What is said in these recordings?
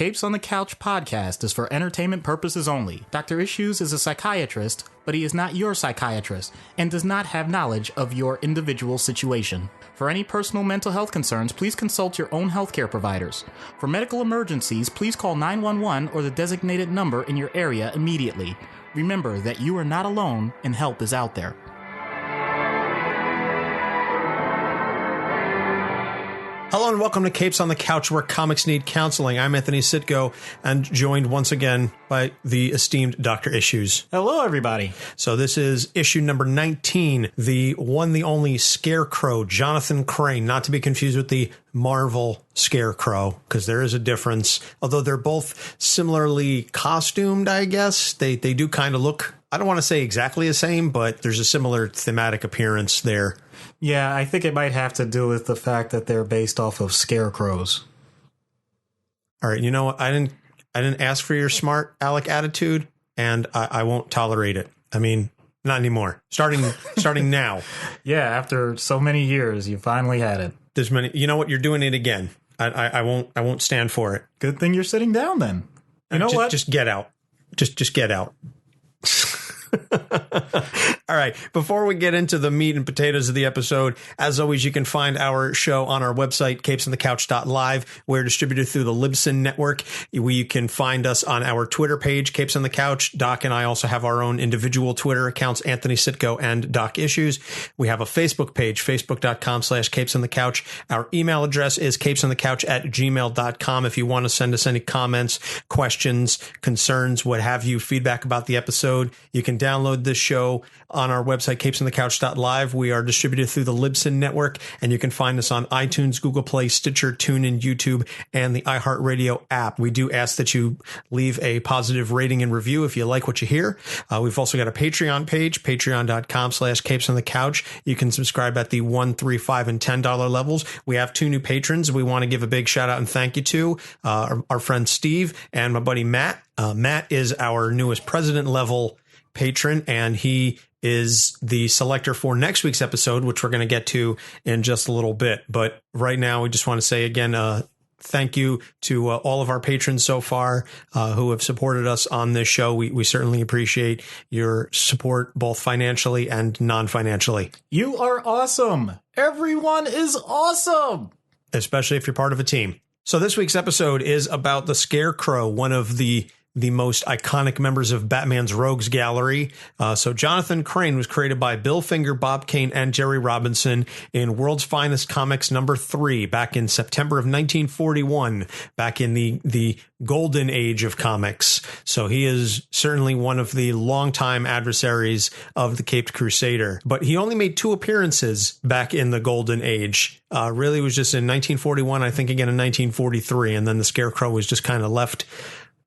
Capes on the Couch podcast is for entertainment purposes only. Dr. Issues is a psychiatrist, but he is not your psychiatrist and does not have knowledge of your individual situation. For any personal mental health concerns, please consult your own healthcare providers. For medical emergencies, please call 911 or the designated number in your area immediately. Remember that you are not alone and help is out there. Hello and welcome to Capes on the Couch, where comics need counseling. I'm Anthony Sitko, and joined once again by the esteemed Dr. Issues. Hello, everybody. So this is issue number 19, the one, the only Scarecrow, Jonathan Crane, not to be confused with the Marvel Scarecrow, because there is a difference. Although they're both similarly costumed, I guess. They do kind of look, I don't want to say exactly the same, but there's a similar thematic appearance there. Yeah, I think it might have to do with the fact that they're based off of scarecrows. All right, you know what? I didn't ask for your smart aleck attitude, and I won't tolerate it. I mean, not anymore. Starting now. Yeah, after so many years, you finally had it. There's many. You know what? You're doing it again. I won't stand for it. Good thing you're sitting down then. You know what? Just get out. Just get out. All right. Before we get into the meat and potatoes of the episode, as always, you can find our show on our website, capesonthecouch.live. We're distributed through the Libsyn network. You can find us on our Twitter page, Capes on the Couch. Doc and I also have our own individual Twitter accounts, Anthony Sitko and Doc Issues. We have a Facebook page, facebook.com/Capes on the Couch. Our email address is capesonthecouch@gmail.com. If you want to send us any comments, questions, concerns, what have you, feedback about the episode, you can download this show on our website, capesonthecouch.live. We are distributed through the Libsyn network, and you can find us on iTunes, Google Play, Stitcher, TuneIn, YouTube, and the iHeartRadio app. We do ask that you leave a positive rating and review if you like what you hear. We've also got a Patreon page, patreon.com/capesonthecouch. You can subscribe at the $1, $3, $5, and $10 levels. We have 2 new patrons we want to give a big shout out and thank you to, our friend Steve and my buddy Matt. Matt is our newest president level patron, and he is the selector for next week's episode, which we're going to get to in just a little bit. But right now, we just want to say again, thank you to all of our patrons so far who have supported us on this show. We certainly appreciate your support, both financially and non-financially. You are awesome. Everyone is awesome. Especially if you're part of a team. So this week's episode is about the Scarecrow, one of the most iconic members of Batman's Rogues Gallery. So Jonathan Crane was created by Bill Finger, Bob Kane, and Jerry Robinson in World's Finest Comics number 3 back in September of 1941, back in the golden age of comics. So he is certainly one of the longtime adversaries of the Caped Crusader. But he only made 2 appearances back in the golden age. Really was just in 1941, I think again in 1943, and then the Scarecrow was just kind of left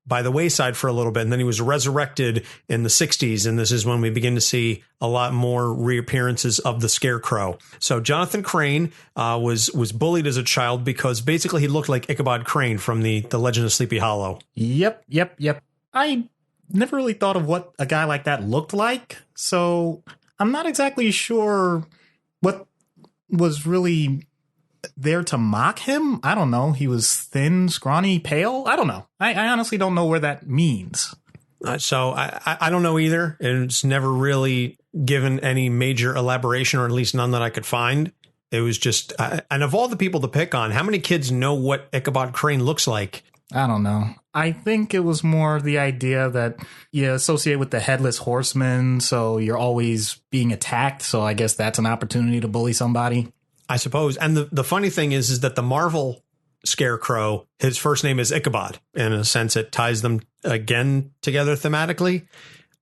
by the wayside for a little bit, and then he was resurrected in the 60s, and this is when we begin to see a lot more reappearances of the Scarecrow. So Jonathan Crane was bullied as a child because basically he looked like Ichabod Crane from the Legend of Sleepy Hollow. Yep. I never really thought of what a guy like that looked like, so I'm not exactly sure what was really there to mock him. I don't know. He was thin, scrawny, pale. I don't know. I honestly don't know where that means. So I don't know either. It's never really given any major elaboration, or at least none that I could find. It was just, and of all the people to pick on, how many kids know what Ichabod Crane looks like? I don't know. I think it was more the idea that you associate with the Headless Horseman, so you're always being attacked. So I guess that's an opportunity to bully somebody, I suppose. And the funny thing is that the Marvel Scarecrow, his first name is Ichabod. In a sense, it ties them again together thematically.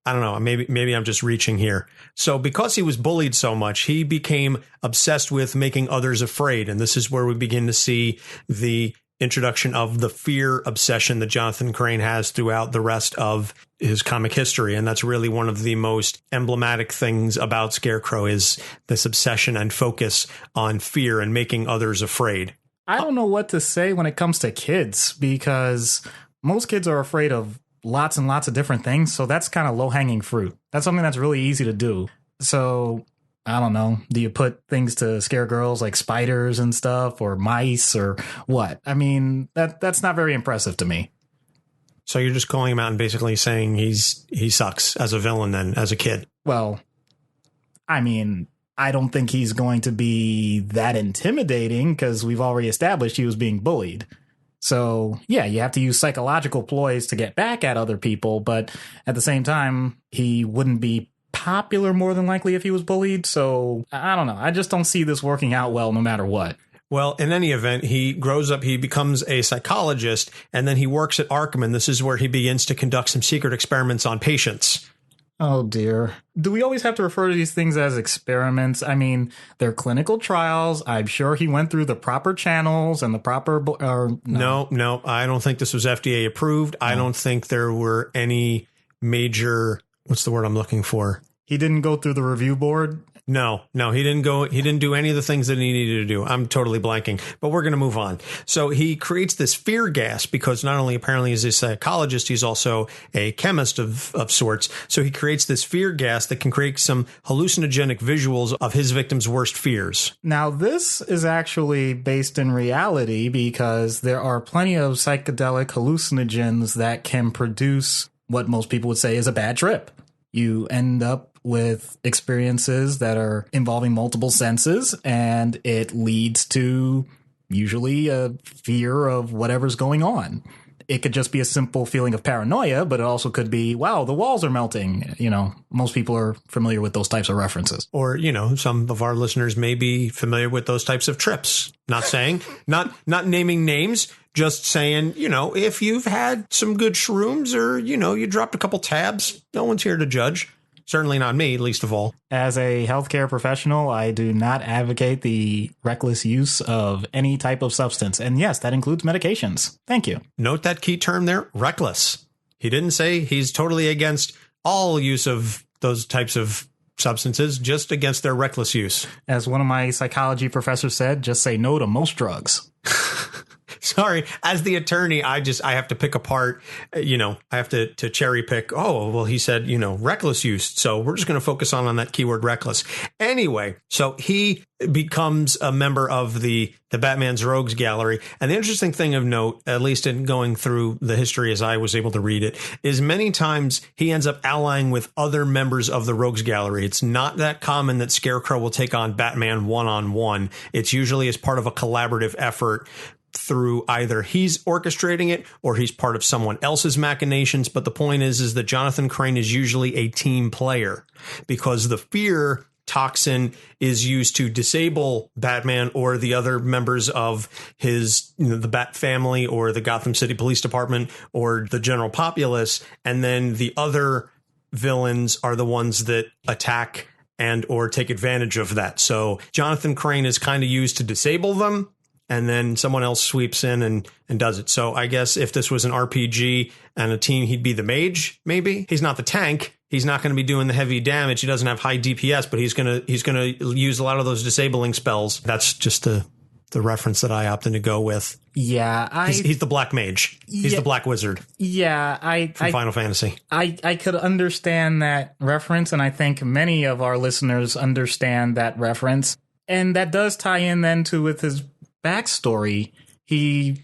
I don't know. Maybe I'm just reaching here. So because he was bullied so much, he became obsessed with making others afraid. And this is where we begin to see the introduction of the fear obsession that Jonathan Crane has throughout the rest of his comic history. And that's really one of the most emblematic things about Scarecrow, is this obsession and focus on fear and making others afraid. I don't know what to say when it comes to kids, because most kids are afraid of lots and lots of different things. So that's kind of low hanging fruit. That's something that's really easy to do. So I don't know. Do you put things to scare girls like spiders and stuff, or mice, or what? I mean, that's not very impressive to me. So you're just calling him out and basically saying he sucks as a villain then, as a kid. Well, I mean, I don't think he's going to be that intimidating because we've already established he was being bullied. So, yeah, you have to use psychological ploys to get back at other people. But at the same time, he wouldn't be popular more than likely if he was bullied. So I don't know. I just don't see this working out well no matter what. Well, in any event, he grows up, he becomes a psychologist, and then he works at Arkham, and this is where he begins to conduct some secret experiments on patients. Oh, dear. Do we always have to refer to these things as experiments? I mean, they're clinical trials. I'm sure he went through the proper channels and the proper... No, I don't think this was FDA approved. No. I don't think there were any major... What's the word I'm looking for? He didn't go through the review board? No, he didn't do any of the things that he needed to do. I'm totally blanking, but we're going to move on. So he creates this fear gas because not only apparently is he a psychologist, he's also a chemist of sorts. So he creates this fear gas that can create some hallucinogenic visuals of his victims' worst fears. Now, this is actually based in reality because there are plenty of psychedelic hallucinogens that can produce what most people would say is a bad trip. You end up with experiences that are involving multiple senses, and it leads to usually a fear of whatever's going on. It could just be a simple feeling of paranoia, but it also could be, wow, the walls are melting. You know, most people are familiar with those types of references. Or, you know, some of our listeners may be familiar with those types of trips. Not saying, not naming names, just saying, you know, if you've had some good shrooms or, you know, you dropped a couple tabs, no one's here to judge. Certainly not me, least of all. As a healthcare professional, I do not advocate the reckless use of any type of substance. And yes, that includes medications. Thank you. Note that key term there, reckless. He didn't say he's totally against all use of those types of substances, just against their reckless use. As one of my psychology professors said, just say no to most drugs. Sorry, as the attorney, I have to pick apart, you know, I have to cherry pick. Oh, well, he said, you know, reckless use. So we're just going to focus on that keyword reckless. Anyway, so he becomes a member of the Batman's Rogues Gallery. And the interesting thing of note, at least in going through the history as I was able to read it, is many times he ends up allying with other members of the Rogues Gallery. It's not that common that Scarecrow will take on Batman one-on-one. It's usually as part of a collaborative effort through either he's orchestrating it or he's part of someone else's machinations. But the point is that Jonathan Crane is usually a team player because the fear toxin is used to disable Batman or the other members of his, you know, the Bat family or the Gotham City Police Department or the general populace. And then the other villains are the ones that attack and or take advantage of that. So Jonathan Crane is kind of used to disable them. And then someone else sweeps in and does it. So I guess if this was an RPG and a team, he'd be the mage, maybe. He's not the tank. He's not going to be doing the heavy damage. He doesn't have high DPS, but he's going to use a lot of those disabling spells. That's just the reference that I opted to go with. Yeah, he's the black mage. He's the black wizard. Yeah, from Final Fantasy. I could understand that reference, and I think many of our listeners understand that reference. And that does tie in then to with his backstory. He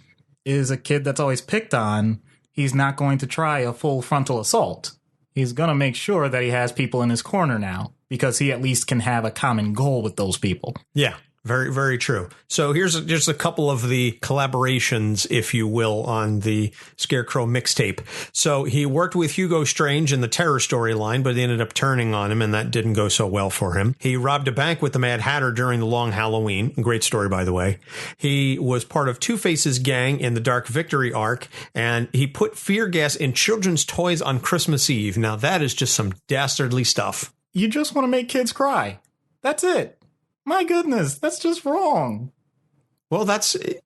is a kid that's always picked on. He's not going to try a full frontal assault. He's going to make sure that he has people in his corner now because he at least can have a common goal with those people. Yeah. Very, very true. So here's just a couple of the collaborations, if you will, on the Scarecrow mixtape. So he worked with Hugo Strange in the Terror storyline, but he ended up turning on him, and that didn't go so well for him. He robbed a bank with the Mad Hatter during the Long Halloween. Great story, by the way. He was part of Two-Face's gang in the Dark Victory arc, and he put fear gas in children's toys on Christmas Eve. Now, that is just some dastardly stuff. You just want to make kids cry. That's it. My goodness, that's just wrong. Well,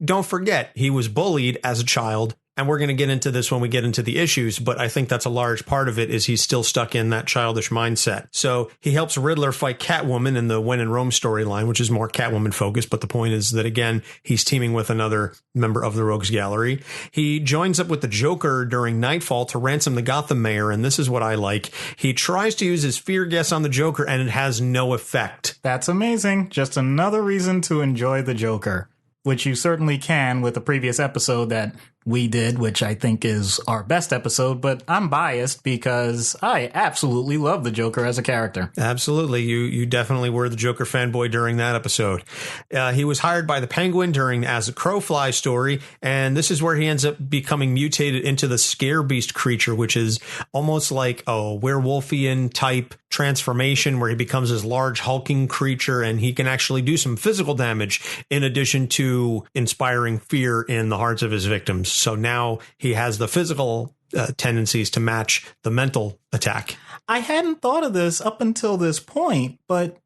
don't forget, he was bullied as a child. And we're going to get into this when we get into the issues, but I think that's a large part of it is he's still stuck in that childish mindset. So he helps Riddler fight Catwoman in the When in Rome storyline, which is more Catwoman focused. But the point is that, again, he's teaming with another member of the Rogues Gallery. He joins up with the Joker during Nightfall to ransom the Gotham mayor. And this is what I like. He tries to use his fear gas on the Joker and it has no effect. That's amazing. Just another reason to enjoy the Joker. Which you certainly can with the previous episode that we did, which I think is our best episode, but I'm biased because I absolutely love the Joker as a character. Absolutely. You definitely were the Joker fanboy during that episode. He was hired by the Penguin during As a Crow Flies story, and this is where he ends up becoming mutated into the Scare Beast creature, which is almost like a werewolfian type transformation where he becomes this large hulking creature and he can actually do some physical damage in addition to inspiring fear in the hearts of his victims. So now he has the physical tendencies to match the mental attack. I hadn't thought of this up until this point, but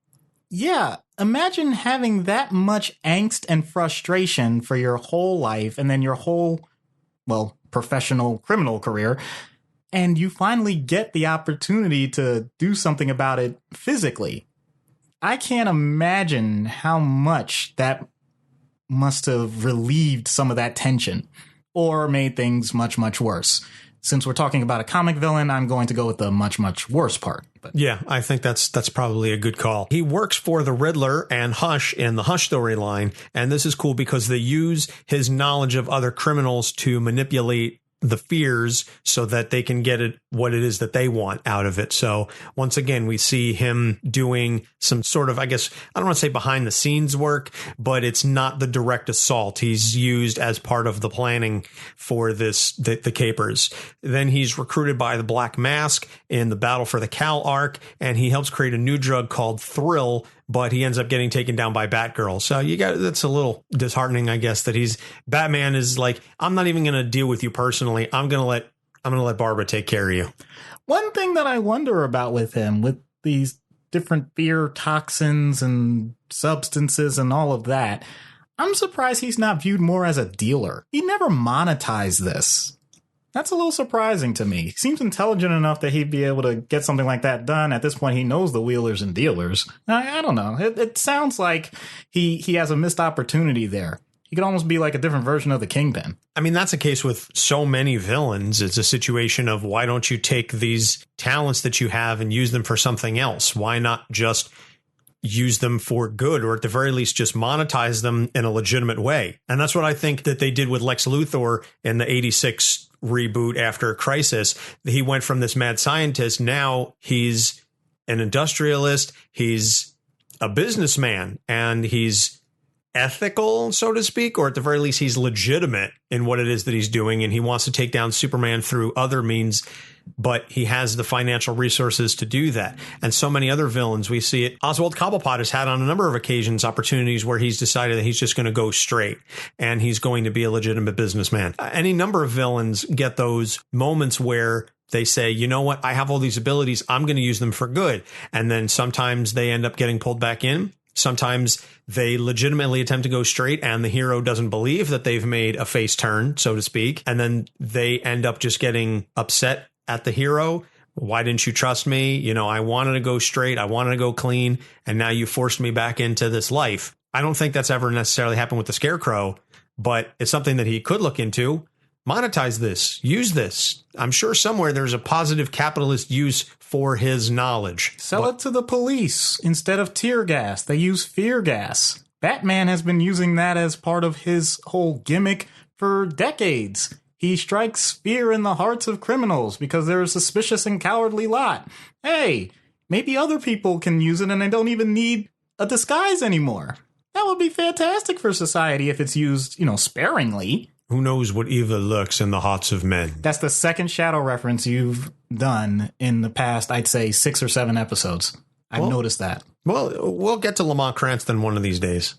yeah, imagine having that much angst and frustration for your whole life and then your whole, well, professional criminal career. And you finally get the opportunity to do something about it physically. I can't imagine how much that must have relieved some of that tension or made things much, much worse. Since we're talking about a comic villain, I'm going to go with the much, much worse part. But yeah, I think that's probably a good call. He works for the Riddler and Hush in the Hush storyline. And this is cool because they use his knowledge of other criminals to manipulate the fears so that they can get it what it is that they want out of it. So once again, we see him doing some sort of, I guess, I don't want to say behind the scenes work, but it's not the direct assault. He's used as part of the planning for the capers. Then he's recruited by the Black Mask in the Battle for the Cal arc, and he helps create a new drug called Thrill, but he ends up getting taken down by Batgirl. So that's a little disheartening, I guess, that Batman is like, I'm not even going to deal with you personally. I'm going to let Barbara take care of you. One thing that I wonder about with him, with these different fear toxins and substances and all of that, I'm surprised he's not viewed more as a dealer. He never monetized this. That's a little surprising to me. He seems intelligent enough that he'd be able to get something like that done. At this point, he knows the wheelers and dealers. I don't know. It sounds like he has a missed opportunity there. He could almost be like a different version of the Kingpin. I mean, that's a case with so many villains. It's a situation of why don't you take these talents that you have and use them for something else? Why not just use them for good, or at the very least just monetize them in a legitimate way? And that's what I think that they did with Lex Luthor in the 86 reboot after Crisis. He went from this mad scientist. Now he's an industrialist. He's a businessman, and he's ethical, so to speak, or at the very least, he's legitimate in what it is that he's doing. And he wants to take down Superman through other means, but he has the financial resources to do that. And so many other villains, we see it. Oswald Cobblepot has had on a number of occasions opportunities where he's decided that he's just going to go straight and he's going to be a legitimate businessman. Any number of villains get those moments where they say, you know what, I have all these abilities, I'm going to use them for good. And then sometimes they end up getting pulled back in. Sometimes they legitimately attempt to go straight and the hero doesn't believe that they've made a face turn, so to speak. And then they end up just getting upset at the hero. Why didn't you trust me? You know, I wanted to go straight. I wanted to go clean. And now you forced me back into this life. I don't think that's ever necessarily happened with the Scarecrow, but it's something that he could look into. Monetize this. Use this. I'm sure somewhere there's a positive capitalist use for his knowledge. Sell it to the police. Instead of tear gas, they use fear gas. Batman has been using that as part of his whole gimmick for decades. He strikes fear in the hearts of criminals because they're a suspicious and cowardly lot. Hey, maybe other people can use it and they don't even need a disguise anymore. That would be fantastic for society if it's used, sparingly. Who knows what evil lurks in the hearts of men? That's the second Shadow reference you've done in the past, I'd say, 6 or 7 episodes. I've noticed that. Well, we'll get to Lamont Cranston one of these days.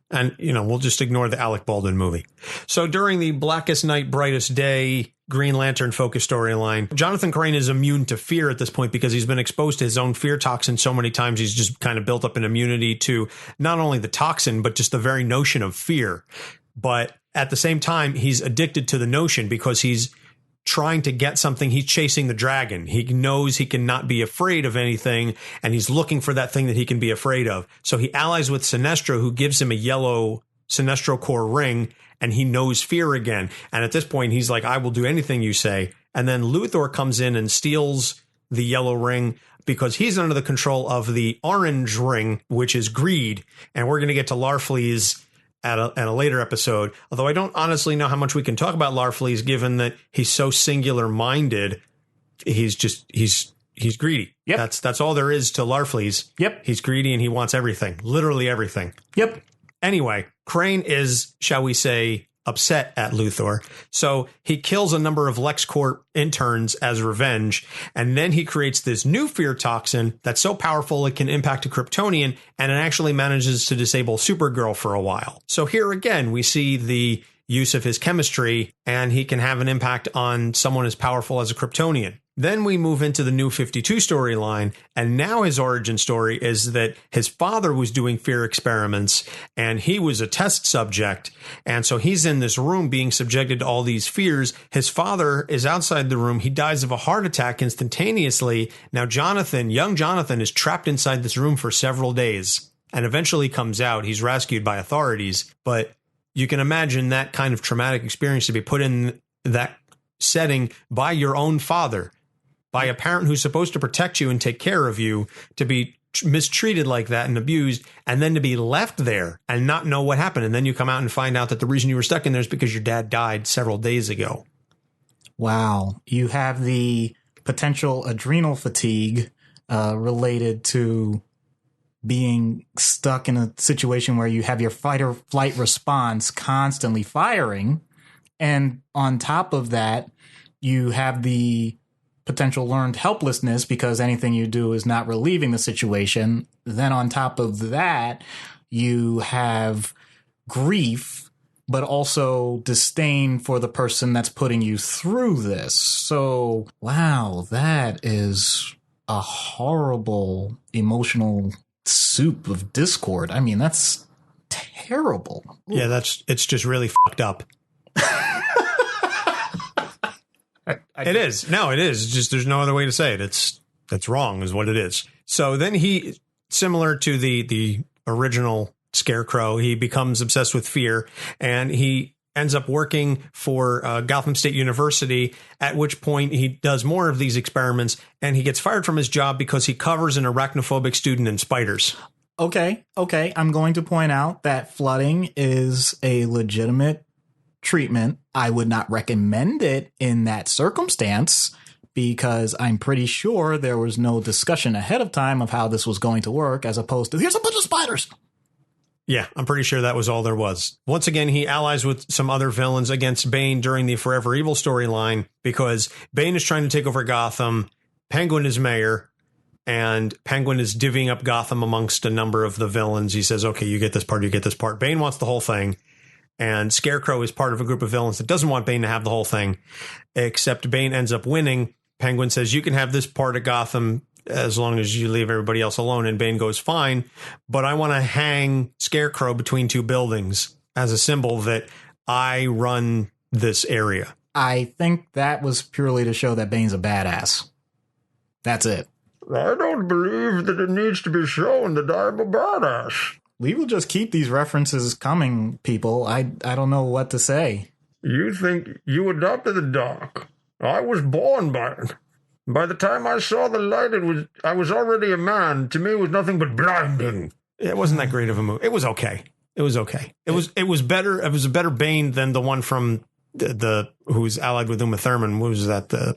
And, we'll just ignore the Alec Baldwin movie. So during the Blackest Night, Brightest Day Green Lantern focus storyline, Jonathan Crane is immune to fear at this point because he's been exposed to his own fear toxin so many times. He's just kind of built up an immunity to not only the toxin, but just the very notion of fear. But at the same time, he's addicted to the notion because he's trying to get something. He's chasing the dragon. He knows he cannot be afraid of anything, and he's looking for that thing that he can be afraid of. So he allies with Sinestro, who gives him a yellow Sinestro Core ring, and he knows fear again. And at this point, he's like, I will do anything you say. And then Luthor comes in and steals the yellow ring because he's under the control of the orange ring, which is greed. And we're going to get to Larfleeze at a later episode. Although I don't honestly know how much we can talk about Larfleeze, given that he's so singular minded. He's greedy. Yep. That's all there is to Larfleeze. Yep. He's greedy and he wants everything, literally everything. Yep. Anyway, Crane is, shall we say, upset at Luthor. So he kills a number of LexCorp interns as revenge. And then he creates this new fear toxin that's so powerful it can impact a Kryptonian, and it actually manages to disable Supergirl for a while. So here again, we see the use of his chemistry, and he can have an impact on someone as powerful as a Kryptonian. Then we move into the New 52 storyline, and now his origin story is that his father was doing fear experiments, and he was a test subject, and so he's in this room being subjected to all these fears. His father is outside the room. He dies of a heart attack instantaneously. Now young Jonathan is trapped inside this room for several days, and eventually comes out. He's rescued by authorities, but you can imagine that kind of traumatic experience to be put in that setting by your own father, by a parent who's supposed to protect you and take care of you, to be mistreated like that and abused, and then to be left there and not know what happened. And then you come out and find out that the reason you were stuck in there is because your dad died several days ago. Wow. You have the potential adrenal fatigue related to being stuck in a situation where you have your fight or flight response constantly firing. And on top of that, you have the potential learned helplessness because anything you do is not relieving the situation. Then on top of that, you have grief, but also disdain for the person that's putting you through this. So, wow, that is a horrible emotional soup of discord. I mean, that's terrible. Yeah, it's just really fucked up. It is. No, it is. It's just there's no other way to say it. It's wrong is what it is. So then he, similar to the original Scarecrow, he becomes obsessed with fear, and he ends up working for Gotham State University, at which point he does more of these experiments, and he gets fired from his job because he covers an arachnophobic student in spiders. Okay. I'm going to point out that flooding is a legitimate treatment. I would not recommend it in that circumstance because I'm pretty sure there was no discussion ahead of time of how this was going to work, as opposed to here's a bunch of spiders. Yeah, I'm pretty sure that was all there was. Once again, he allies with some other villains against Bane during the Forever Evil storyline because Bane is trying to take over Gotham. Penguin is mayor, and Penguin is divvying up Gotham amongst a number of the villains. He says, okay, you get this part, you get this part. Bane wants the whole thing. And Scarecrow is part of a group of villains that doesn't want Bane to have the whole thing, except Bane ends up winning. Penguin says, you can have this part of Gotham as long as you leave everybody else alone. And Bane goes, fine, but I want to hang Scarecrow between two buildings as a symbol that I run this area. I think that was purely to show that Bane's a badass. That's it. I don't believe that it needs to be shown that I'm a badass. We will just keep these references coming, people. I don't know what to say. You think you adopted the dark. I was born by it. By the time I saw the light, I was already a man. To me, it was nothing but blinding. It wasn't that great of a movie. It was okay. It was better. It was a better Bane than the one from the who's allied with Uma Thurman. What was that? The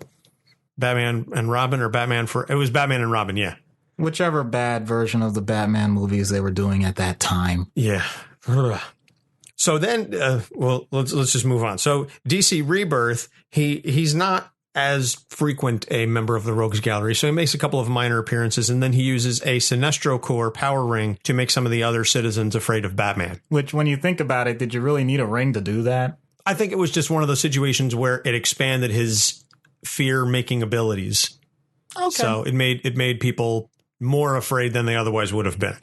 Batman and Robin, or Batman for? It was Batman and Robin. Yeah. Whichever bad version of the Batman movies they were doing at that time. Yeah. So then, let's just move on. So DC Rebirth, he's not as frequent a member of the Rogues Gallery, so he makes a couple of minor appearances, and then he uses a Sinestro Corps power ring to make some of the other citizens afraid of Batman. Which, when you think about it, did you really need a ring to do that? I think it was just one of those situations where it expanded his fear-making abilities. Okay. So it made people more afraid than they otherwise would have been.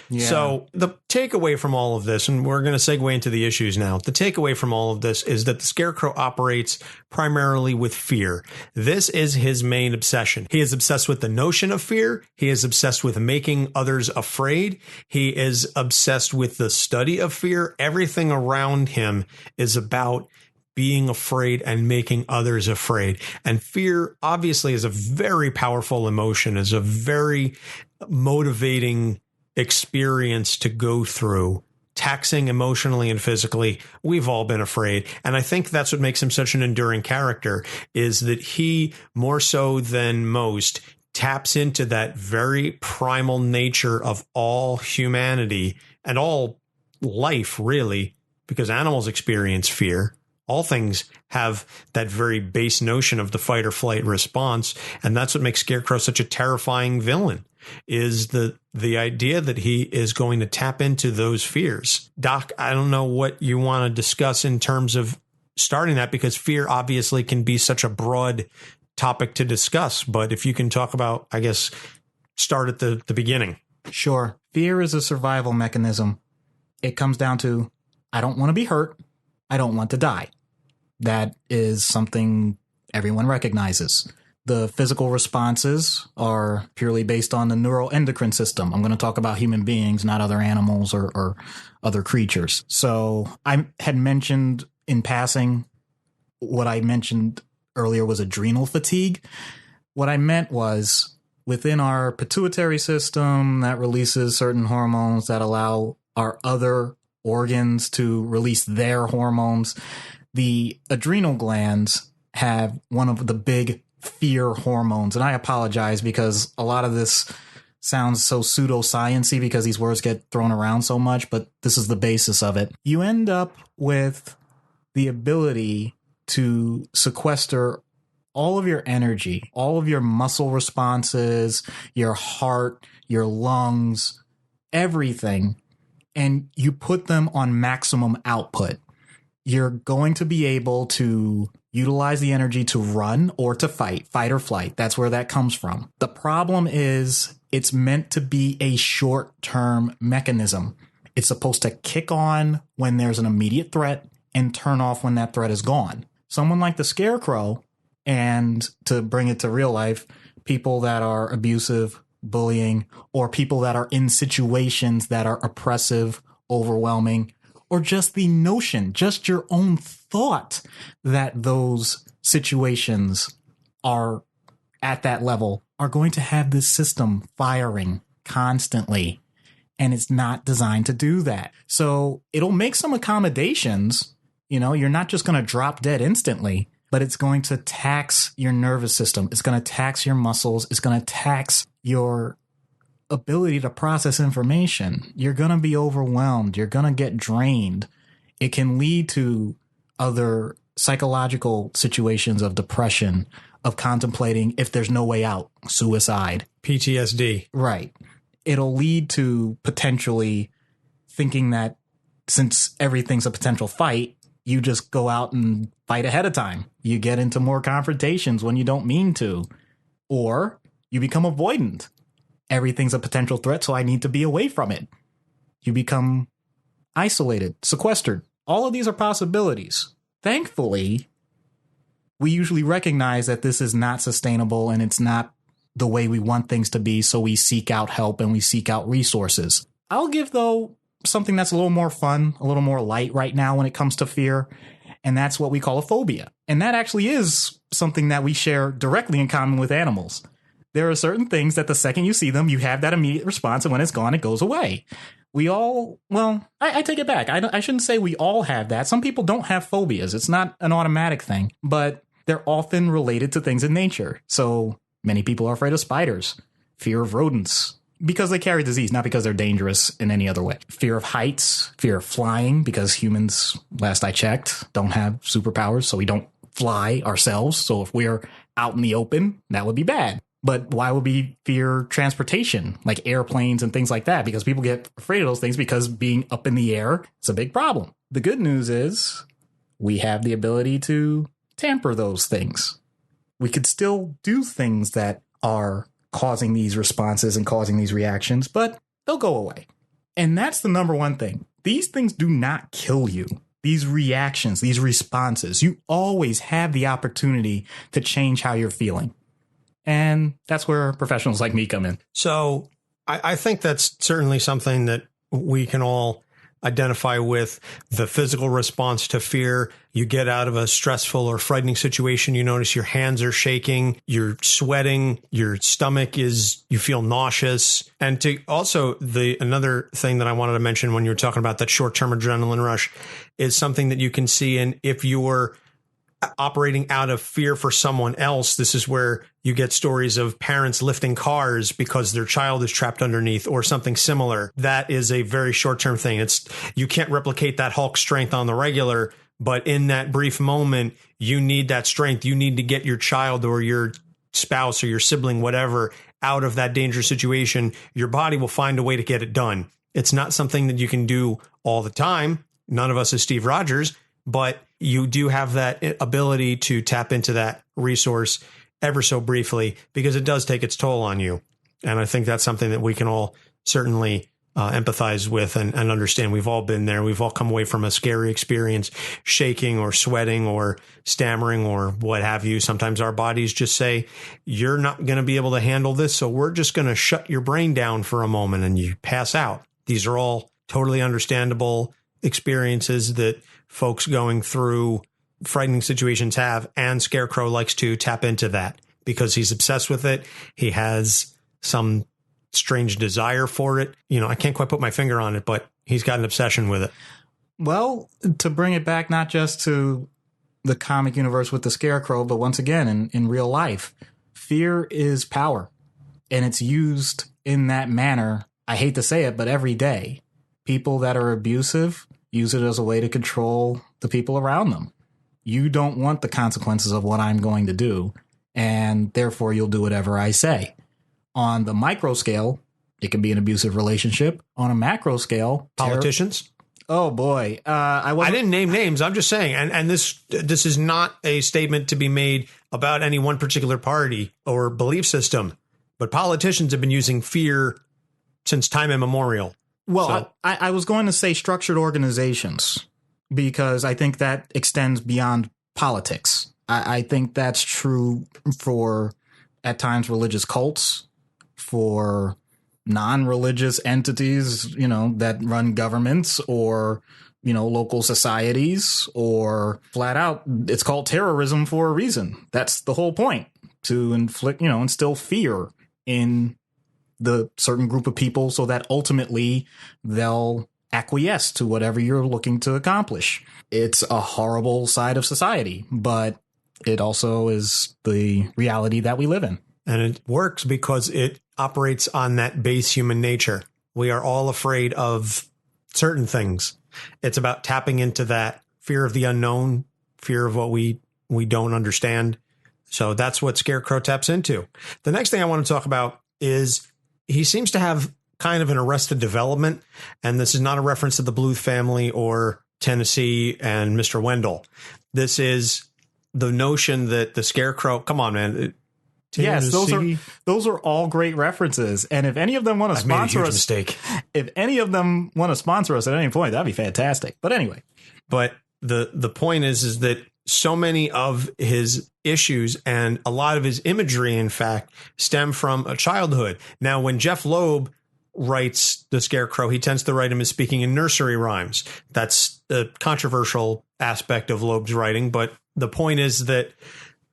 Yeah. So the takeaway from all of this, and we're going to segue into the issues now. The takeaway from all of this is that the Scarecrow operates primarily with fear. This is his main obsession. He is obsessed with the notion of fear. He is obsessed with making others afraid. He is obsessed with the study of fear. Everything around him is about being afraid and making others afraid. And fear obviously is a very powerful emotion, is a very motivating experience to go through taxing emotionally and physically. We've all been afraid. And I think that's what makes him such an enduring character, is that he, more so than most, taps into that very primal nature of all humanity and all life, really, because animals experience fear. All things have that very base notion of the fight or flight response. And that's what makes Scarecrow such a terrifying villain, is the idea that he is going to tap into those fears. Doc, I don't know what you want to discuss in terms of starting that, because fear obviously can be such a broad topic to discuss. But if you can talk about, I guess, start at the beginning. Sure. Fear is a survival mechanism. It comes down to, I don't want to be hurt. I don't want to die. That is something everyone recognizes. The physical responses are purely based on the neuroendocrine system. I'm going to talk about human beings, not other animals or other creatures. So I had mentioned in passing, what I mentioned earlier was adrenal fatigue. What I meant was within our pituitary system that releases certain hormones that allow our other organs to release their hormones. The adrenal glands have one of the big fear hormones. And I apologize because a lot of this sounds so pseudoscience-y because these words get thrown around so much, but this is the basis of it. You end up with the ability to sequester all of your energy, all of your muscle responses, your heart, your lungs, everything, and you put them on maximum output. You're going to be able to utilize the energy to run or to fight or flight. That's where that comes from. The problem is it's meant to be a short-term mechanism. It's supposed to kick on when there's an immediate threat and turn off when that threat is gone. Someone like the Scarecrow, and to bring it to real life, people that are abusive, bullying, or people that are in situations that are oppressive, overwhelming, or just the notion, just your own thought that those situations are at that level, are going to have this system firing constantly. And it's not designed to do that. So it'll make some accommodations. You know, you're not just going to drop dead instantly, but it's going to tax your nervous system. It's going to tax your muscles. It's going to tax your ability to process information. You're going to be overwhelmed. You're going to get drained. It can lead to other psychological situations of depression, of contemplating if there's no way out, suicide, PTSD. Right. It'll lead to potentially thinking that since everything's a potential fight, you just go out and fight ahead of time. You get into more confrontations when you don't mean to, or you become avoidant. Everything's a potential threat, so I need to be away from it. You become isolated, sequestered. All of these are possibilities. Thankfully, we usually recognize that this is not sustainable and it's not the way we want things to be, so we seek out help and we seek out resources. I'll give, though, something that's a little more fun, a little more light right now when it comes to fear, and that's what we call a phobia. And that actually is something that we share directly in common with animals. There are certain things that the second you see them, you have that immediate response, and when it's gone, it goes away. We all, well, I take it back. I shouldn't say we all have that. Some people don't have phobias. It's not an automatic thing, but they're often related to things in nature. So many people are afraid of spiders, fear of rodents, because they carry disease, not because they're dangerous in any other way. Fear of heights, fear of flying, because humans, last I checked, don't have superpowers, so we don't fly ourselves. So if we're out in the open, that would be bad. But why would we fear transportation, like airplanes and things like that? Because people get afraid of those things because being up in the air is a big problem. The good news is we have the ability to tamper those things. We could still do things that are causing these responses and causing these reactions, but they'll go away. And that's the number one thing. These things do not kill you. These reactions, these responses, you always have the opportunity to change how you're feeling. And that's where professionals like me come in. So I think that's certainly something that we can all identify with the physical response to fear. You get out of a stressful or frightening situation. You notice your hands are shaking, you're sweating, your stomach you feel nauseous. And to also another thing that I wanted to mention when you were talking about that short-term adrenaline rush is something that you can see in if you're operating out of fear for someone else. This is where you get stories of parents lifting cars because their child is trapped underneath or something similar. That is a very short-term thing. You can't replicate that Hulk strength on the regular, but in that brief moment, you need that strength. You need to get your child or your spouse or your sibling, whatever, out of that dangerous situation. Your body will find a way to get it done. It's not something that you can do all the time. None of us is Steve Rogers, but you do have that ability to tap into that resource ever so briefly because it does take its toll on you. And I think that's something that we can all certainly empathize with and understand. We've all been there. We've all come away from a scary experience, shaking or sweating or stammering or what have you. Sometimes our bodies just say, you're not going to be able to handle this, so we're just going to shut your brain down for a moment and you pass out. These are all totally understandable experiences that folks going through frightening situations have, and Scarecrow likes to tap into that because he's obsessed with it. He has some strange desire for it. I can't quite put my finger on it, but he's got an obsession with it. Well, to bring it back not just to the comic universe with the Scarecrow, but once again in real life, fear is power, and it's used in that manner. I hate to say it, but every day. People that are abusive use it as a way to control the people around them. You don't want the consequences of what I'm going to do, and therefore you'll do whatever I say. On the micro scale, it can be an abusive relationship. On a macro scale, politicians. Oh boy, I didn't name names. I'm just saying, and this is not a statement to be made about any one particular party or belief system, but politicians have been using fear since time immemorial. Well, so. I was going to say structured organizations because I think that extends beyond politics. I think that's true for, at times, religious cults, for non-religious entities, that run governments or, local societies, or flat out, it's called terrorism for a reason. That's the whole point, to inflict, instill fear in the certain group of people so that ultimately they'll acquiesce to whatever you're looking to accomplish. It's a horrible side of society, but it also is the reality that we live in. And it works because it operates on that base human nature. We are all afraid of certain things. It's about tapping into that fear of the unknown, fear of what we don't understand. So that's what Scarecrow taps into. The next thing I want to talk about is he seems to have kind of an arrested development, and this is not a reference to the Bluth family or Tennessee and Mr. Wendell. This is the notion that the Scarecrow, come on, man. Yes, those are all great references. And if any of them want to sponsor us, if any of them want to sponsor us at any point, that'd be fantastic. But anyway, the point is that so many of his issues and a lot of his imagery, in fact, stem from a childhood. Now, when Jeff Loeb writes the Scarecrow, he tends to write him as speaking in nursery rhymes. That's a controversial aspect of Loeb's writing. But the point is that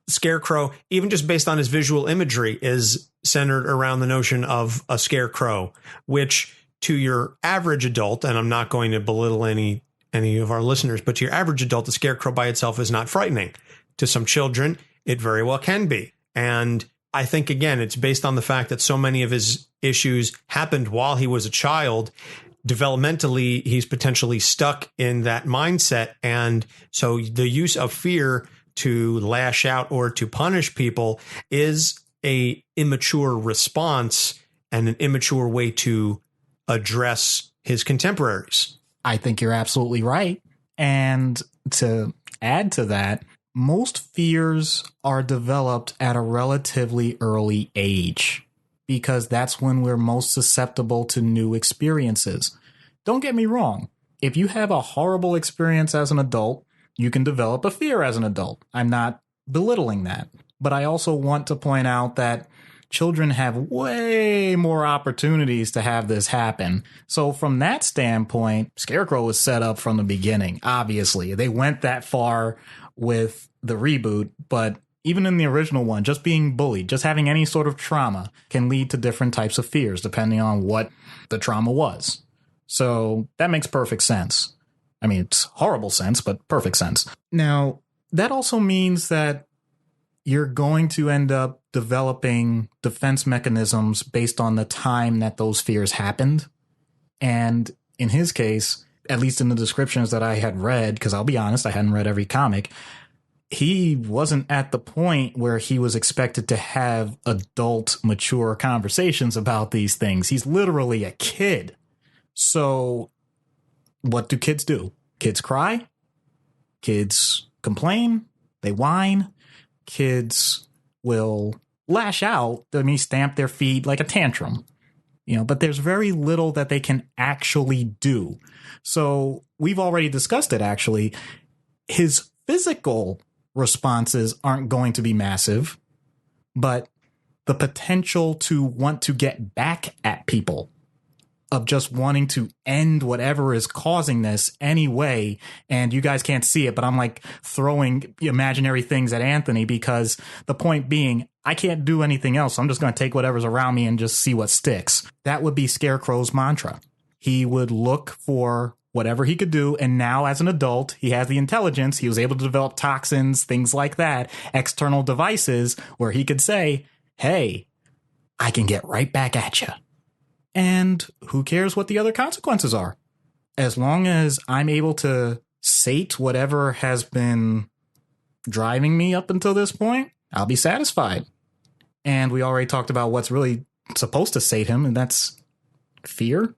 Scarecrow, even just based on his visual imagery, is centered around the notion of a scarecrow, which to your average adult, and I'm not going to belittle any of our listeners, but to your average adult, the scarecrow by itself is not frightening. To some children, it very well can be. And I think, again, it's based on the fact that so many of his issues happened while he was a child. Developmentally, he's potentially stuck in that mindset. And so the use of fear to lash out or to punish people is a immature response and an immature way to address his contemporaries. I think you're absolutely right. And to add to that, most fears are developed at a relatively early age because that's when we're most susceptible to new experiences. Don't get me wrong. If you have a horrible experience as an adult, you can develop a fear as an adult. I'm not belittling that. But I also want to point out that children have way more opportunities to have this happen. So from that standpoint, Scarecrow was set up from the beginning. Obviously, they went that far with the reboot, but even in the original one, just being bullied, just having any sort of trauma can lead to different types of fears depending on what the trauma was. So that makes perfect sense. I mean, it's horrible sense, but perfect sense. Now, that also means that you're going to end up developing defense mechanisms based on the time that those fears happened. And in his case, at least in the descriptions that I had read, because I'll be honest, I hadn't read every comic, he wasn't at the point where he was expected to have adult, mature conversations about these things. He's literally a kid. So what do kids do? Kids cry. Kids complain. They whine. Kids will lash out. I mean, stamp their feet like a tantrum. But there's very little that they can actually do. So we've already discussed it, actually. His physical responses aren't going to be massive, but the potential to want to get back at people, of just wanting to end whatever is causing this anyway. And you guys can't see it, but I'm like throwing imaginary things at Anthony, because the point being, I can't do anything else. I'm just going to take whatever's around me and just see what sticks. That would be Scarecrow's mantra. He would look for whatever he could do. And now as an adult, he has the intelligence. He was able to develop toxins, things like that, external devices where he could say, hey, I can get right back at you. And who cares what the other consequences are? As long as I'm able to sate whatever has been driving me up until this point, I'll be satisfied. And we already talked about what's really supposed to sate him, and that's fear.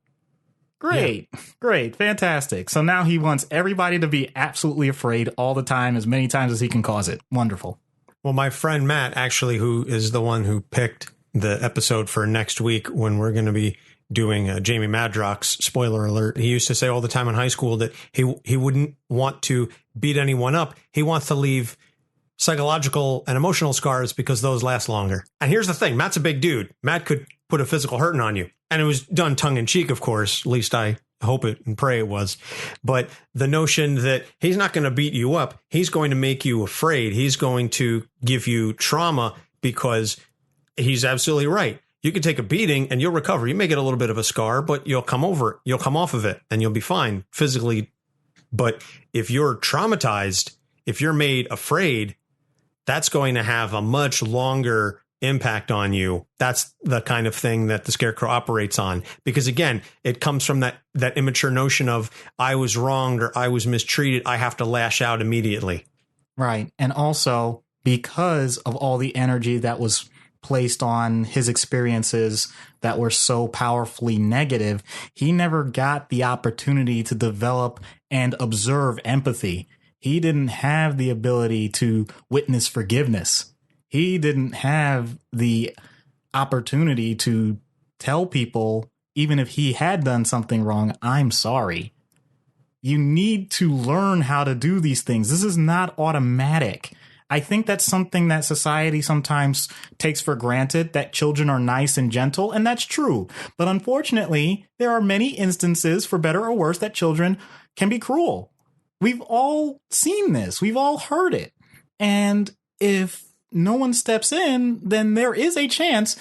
Great. Yeah. Great. Fantastic. So now he wants everybody to be absolutely afraid all the time, as many times as he can cause it. Wonderful. Well, my friend Matt, actually, who is the one who picked the episode for next week when we're going to be doing Jamie Madrox, spoiler alert, he used to say all the time in high school that he wouldn't want to beat anyone up. He wants to leave psychological and emotional scars because those last longer. And here's the thing. Matt's a big dude. Matt could put a physical hurting on you. And it was done tongue in cheek, of course. At least I hope it and pray it was. But the notion that he's not going to beat you up. He's going to make you afraid. He's going to give you trauma, because he's absolutely right. You can take a beating and you'll recover. You may get a little bit of a scar, but you'll come over it. You'll come off of it and you'll be fine physically. But if you're traumatized, if you're made afraid, that's going to have a much longer impact on you. That's the kind of thing that the Scarecrow operates on. Because again, it comes from that immature notion of I was wronged or I was mistreated. I have to lash out immediately. Right. And also because of all the energy that was placed on his experiences that were so powerfully negative, he never got the opportunity to develop and observe empathy. He didn't have the ability to witness forgiveness. He didn't have the opportunity to tell people, even if he had done something wrong, I'm sorry. You need to learn how to do these things. This is not automatic. I think that's something that society sometimes takes for granted, that children are nice and gentle, and that's true. But unfortunately, there are many instances, for better or worse, that children can be cruel. We've all seen this. We've all heard it. And if no one steps in, then there is a chance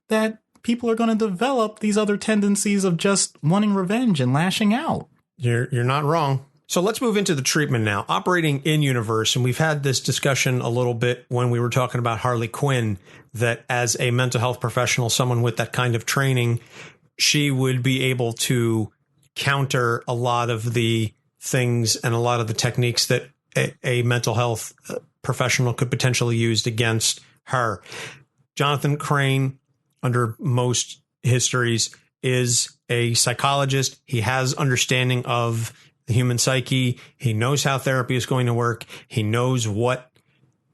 that people are going to develop these other tendencies of just wanting revenge and lashing out. You're not wrong. So let's move into the treatment now. Operating in universe, and we've had this discussion a little bit when we were talking about Harley Quinn, that as a mental health professional, someone with that kind of training, she would be able to counter a lot of the things and a lot of the techniques that a mental health professional could potentially use against her. Jonathan Crane, under most histories, is a psychologist. He has understanding of the human psyche. He knows how therapy is going to work. He knows what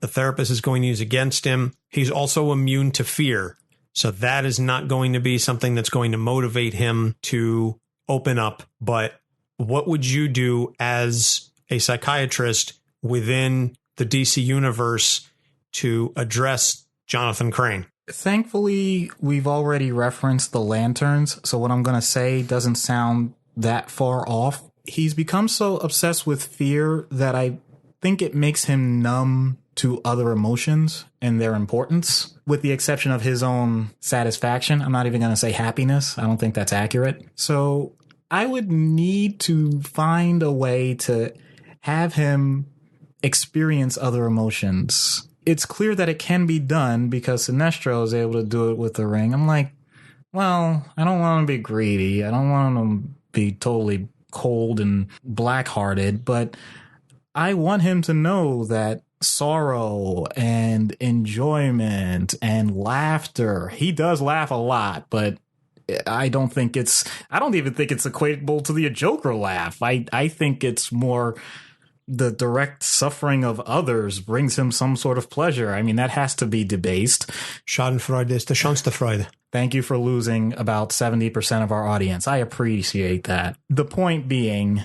the therapist is going to use against him. He's also immune to fear. So that is not going to be something that's going to motivate him to open up. But what would you do as a psychiatrist within the DC universe to address Jonathan Crane? Thankfully, we've already referenced the lanterns, so what I'm going to say doesn't sound that far off. He's become so obsessed with fear that I think it makes him numb to other emotions and their importance, with the exception of his own satisfaction. I'm not even going to say happiness. I don't think that's accurate. So I would need to find a way to have him experience other emotions. It's clear that it can be done because Sinestro is able to do it with the ring. I'm like, well, I don't want to be greedy. I don't want to be totally cold and black-hearted, but I want him to know that sorrow and enjoyment and laughter. He does laugh a lot, but I don't even think it's equatable to the Joker laugh. I think it's more the direct suffering of others brings him some sort of pleasure. I mean, that has to be debased. Schadenfreude ist die schönste Freude. Thank you for losing about 70% of our audience. I appreciate that. The point being,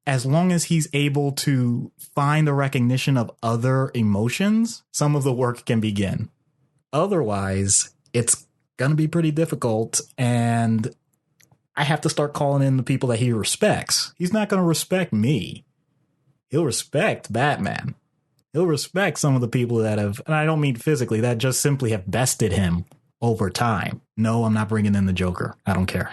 as long as he's able to find the recognition of other emotions, some of the work can begin. Otherwise, it's going to be pretty difficult, and I have to start calling in the people that he respects. He's not going to respect me. He'll respect Batman. He'll respect some of the people that have, and I don't mean physically, that just simply have bested him over time. No, I'm not bringing in the Joker. I don't care.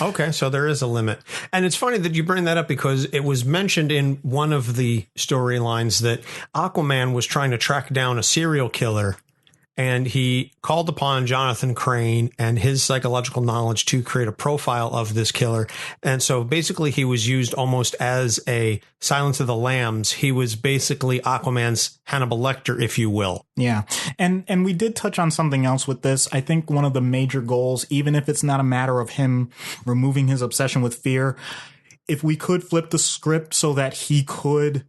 Okay, so there is a limit. And it's funny that you bring that up because it was mentioned in one of the storylines that Aquaman was trying to track down a serial killer, and he called upon Jonathan Crane and his psychological knowledge to create a profile of this killer. And so basically he was used almost as a Silence of the Lambs. He was basically Aquaman's Hannibal Lecter, if you will. Yeah. And we did touch on something else with this. I think one of the major goals, even if it's not a matter of him removing his obsession with fear, if we could flip the script so that he could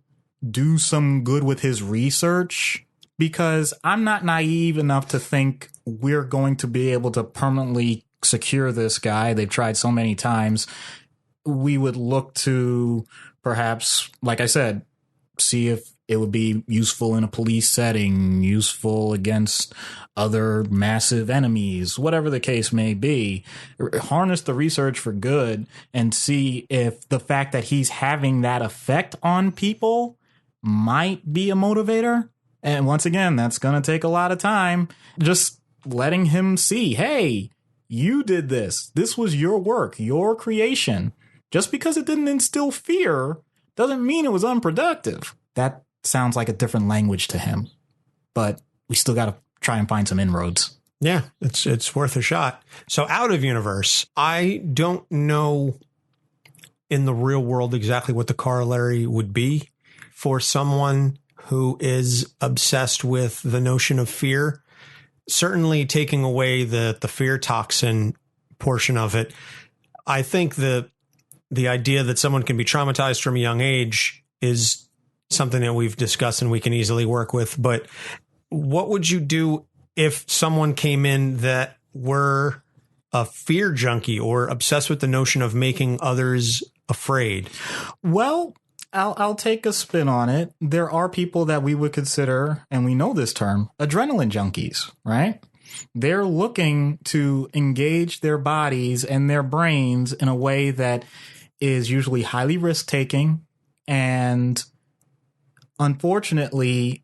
do some good with his research, because I'm not naive enough to think we're going to be able to permanently secure this guy. They've tried so many times. We would look to perhaps, like I said, see if it would be useful in a police setting, useful against other massive enemies, whatever the case may be. Harness the research for good and see if the fact that he's having that effect on people might be a motivator. And once again, that's going to take a lot of time. Just letting him see, hey, you did this. This was your work, your creation. Just because it didn't instill fear doesn't mean it was unproductive. That sounds like a different language to him. But we still got to try and find some inroads. Yeah, it's worth a shot. So out of universe, I don't know in the real world exactly what the corollary would be for someone who is obsessed with the notion of fear. Certainly taking away the fear toxin portion of it. I think the idea that someone can be traumatized from a young age is something that we've discussed and we can easily work with. But what would you do if someone came in that were a fear junkie or obsessed with the notion of making others afraid? Well, I'll take a spin on it. There are people that we would consider, and we know this term, adrenaline junkies, right? They're looking to engage their bodies and their brains in a way that is usually highly risk-taking and, unfortunately,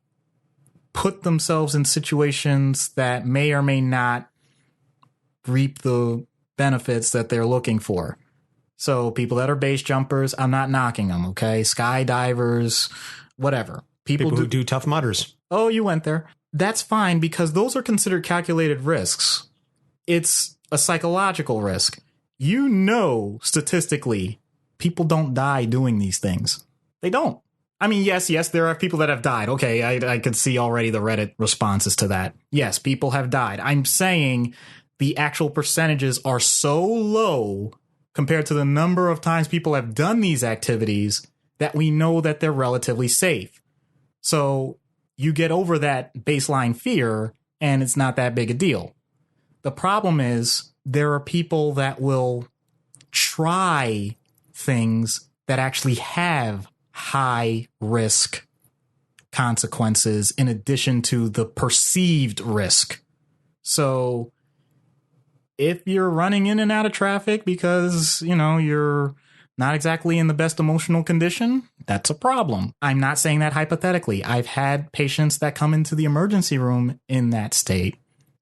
put themselves in situations that may or may not reap the benefits that they're looking for. So people that are base jumpers, I'm not knocking them, okay? Skydivers, whatever. People who do Tough Mudders. Oh, you went there. That's fine because those are considered calculated risks. It's a psychological risk. You know, statistically, people don't die doing these things. They don't. I mean, yes, there are people that have died. Okay, I could see already the Reddit responses to that. Yes, people have died. I'm saying the actual percentages are so low compared to the number of times people have done these activities that we know that they're relatively safe. So you get over that baseline fear and it's not that big a deal. The problem is there are people that will try things that actually have high risk consequences in addition to the perceived risk. So if you're running in and out of traffic because, you're not exactly in the best emotional condition, that's a problem. I'm not saying that hypothetically. I've had patients that come into the emergency room in that state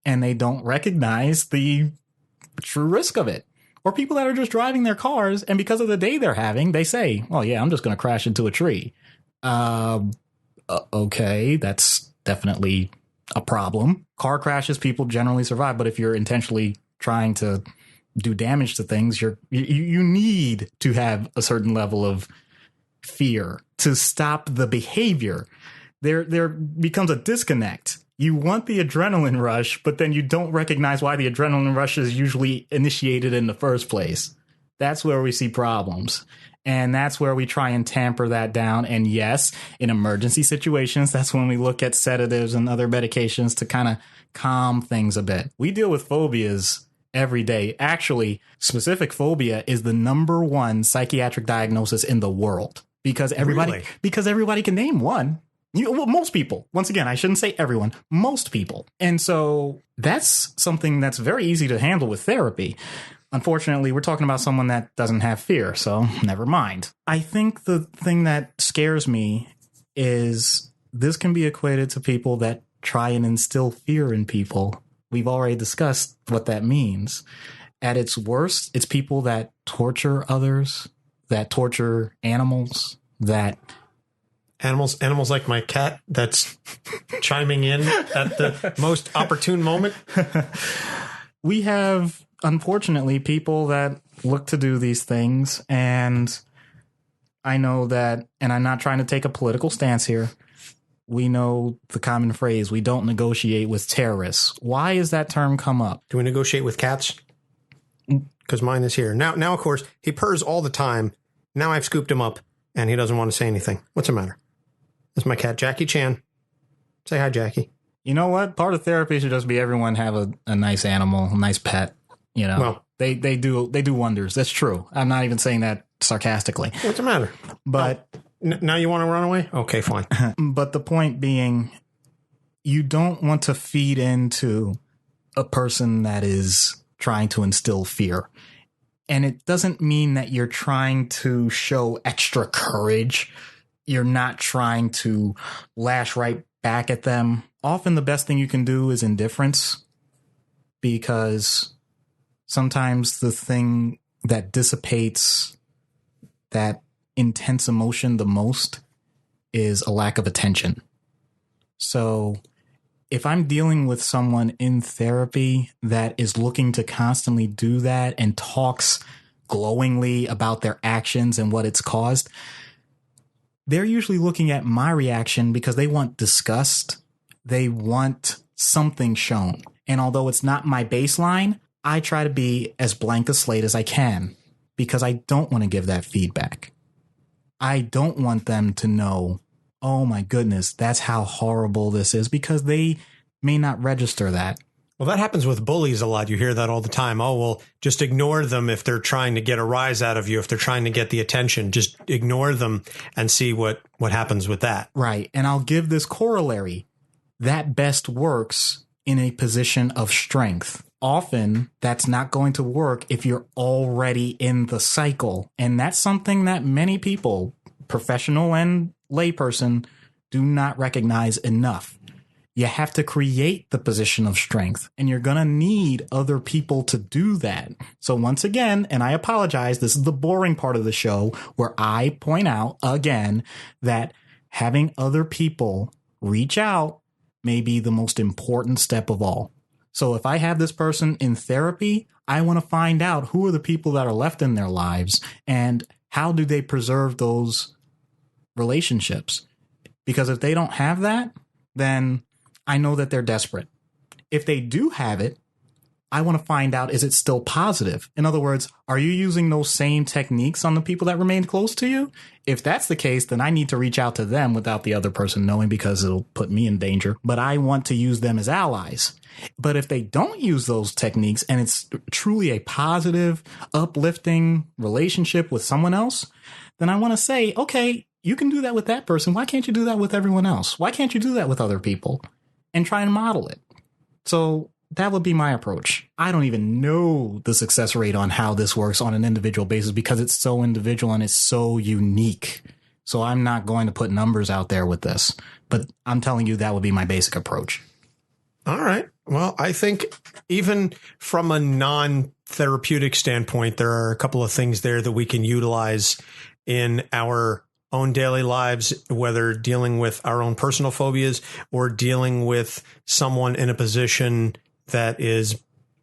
and they don't recognize the true risk of it. Or people that are just driving their cars and because of the day they're having, they say, well, yeah, I'm just going to crash into a tree. Okay, that's definitely a problem. Car crashes, people generally survive. But if you're intentionally trying to do damage to things, you need to have a certain level of fear to stop the behavior. There becomes a disconnect. You want the adrenaline rush, but then you don't recognize why the adrenaline rush is usually initiated in the first place. That's where we see problems. And that's where we try and tamper that down. And yes, in emergency situations, that's when we look at sedatives and other medications to kind of calm things a bit. We deal with phobias every day. Actually, specific phobia is the number one psychiatric diagnosis in the world because everybody can name one. Most people. Once again, I shouldn't say everyone. Most people. And so that's something that's very easy to handle with therapy. Unfortunately, we're talking about someone that doesn't have fear, so never mind. I think the thing that scares me is this can be equated to people that try and instill fear in people. We've already discussed what that means. At its worst, it's people that torture others, that torture animals, that... Animals like my cat that's chiming in at the most opportune moment. We have, unfortunately, people that look to do these things. And I know that, and I'm not trying to take a political stance here. We know the common phrase, we don't negotiate with terrorists. Why has that term come up? Do we negotiate with cats? Because mine is here. Now, of course, he purrs all the time. Now I've scooped him up and he doesn't want to say anything. What's the matter? That's my cat, Jackie Chan. Say hi, Jackie. You know what? Part of therapy should just be everyone have a nice animal, a nice pet. Well, they do wonders. That's true. I'm not even saying that sarcastically. What's the matter? But now you want to run away? Okay, fine. But the point being, you don't want to feed into a person that is trying to instill fear. And it doesn't mean that you're trying to show extra courage. You're not trying to lash right back at them. Often the best thing you can do is indifference, because sometimes the thing that dissipates that intense emotion the most is a lack of attention. So if I'm dealing with someone in therapy that is looking to constantly do that and talks glowingly about their actions and what it's caused, they're usually looking at my reaction because they want disgust. They want something shown. And although it's not my baseline, I try to be as blank a slate as I can because I don't want to give that feedback. I don't want them to know, oh my goodness, that's how horrible this is, because they may not register that. Well, that happens with bullies a lot. You hear that all the time. Oh, well, just ignore them if they're trying to get a rise out of you. If they're trying to get the attention, just ignore them and see what happens with that. Right. And I'll give this corollary. That best works in a position of strength. Often that's not going to work if you're already in the cycle. And that's something that many people, professional and layperson, do not recognize enough. You have to create the position of strength, and you're going to need other people to do that. So once again, and I apologize, this is the boring part of the show where I point out again that having other people reach out may be the most important step of all. So if I have this person in therapy, I want to find out who are the people that are left in their lives and how do they preserve those relationships? Because if they don't have that, then I know that they're desperate. If they do have it, I want to find out, is it still positive? In other words, are you using those same techniques on the people that remain close to you? If that's the case, then I need to reach out to them without the other person knowing, because it'll put me in danger. But I want to use them as allies. But if they don't use those techniques and it's truly a positive, uplifting relationship with someone else, then I want to say, okay, you can do that with that person. Why can't you do that with everyone else? Why can't you do that with other people and try and model it? So that would be my approach. I don't even know the success rate on how this works on an individual basis because it's so individual and it's so unique. So I'm not going to put numbers out there with this, but I'm telling you that would be my basic approach. All right. Well, I think even from a non-therapeutic standpoint, there are a couple of things there that we can utilize in our own daily lives, whether dealing with our own personal phobias or dealing with someone in a position that is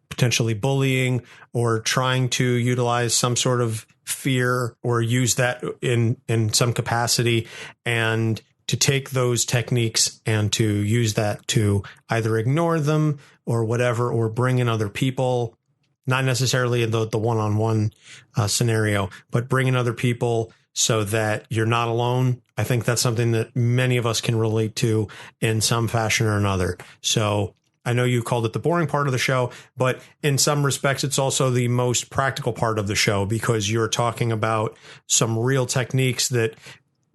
potentially bullying or trying to utilize some sort of fear or use that in some capacity, and to take those techniques and to use that to either ignore them or whatever, or bring in other people, not necessarily in the one-on-one scenario, but bring in other people so that you're not alone. I think that's something that many of us can relate to in some fashion or another. So I know you called it the boring part of the show, but in some respects, it's also the most practical part of the show because you're talking about some real techniques that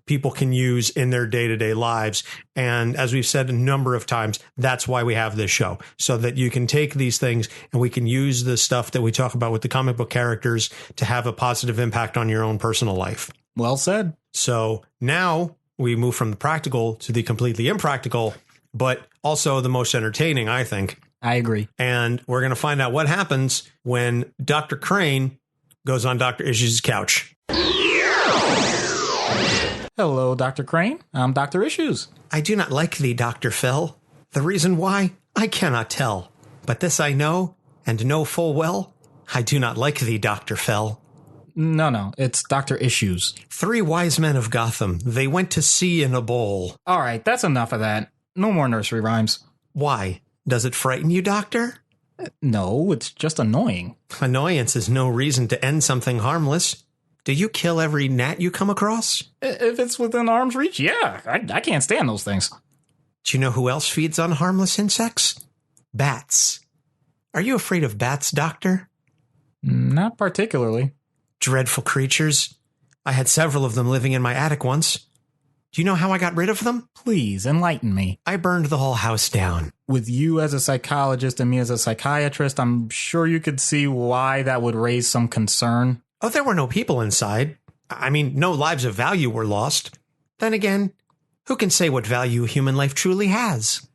people can use in their day-to-day lives. And as we've said a number of times, that's why we have this show, so that you can take these things and we can use the stuff that we talk about with the comic book characters to have a positive impact on your own personal life. Well said. So now we move from the practical to the completely impractical, but also the most entertaining, I think. I agree. And we're going to find out what happens when Dr. Crane goes on Dr. Issues' couch. Hello, Dr. Crane. I'm Dr. Issues. I do not like thee, Dr. Fell. The reason why, I cannot tell. But this I know, and know full well, I do not like thee, Dr. Fell. No, it's Dr. Issues. 3 wise men of Gotham, they went to sea in a bowl. All right, that's enough of that. No more nursery rhymes. Why? Does it frighten you, Doctor? No, it's just annoying. Annoyance is no reason to end something harmless. Do you kill every gnat you come across? If it's within arm's reach, yeah. I can't stand those things. Do you know who else feeds on harmless insects? Bats. Are you afraid of bats, Doctor? Not particularly. Dreadful creatures. I had several of them living in my attic once. Do you know how I got rid of them? Please, enlighten me. I burned the whole house down. With you as a psychologist and me as a psychiatrist, I'm sure you could see why that would raise some concern. Oh, there were no people inside. I mean, no lives of value were lost. Then again, who can say what value human life truly has?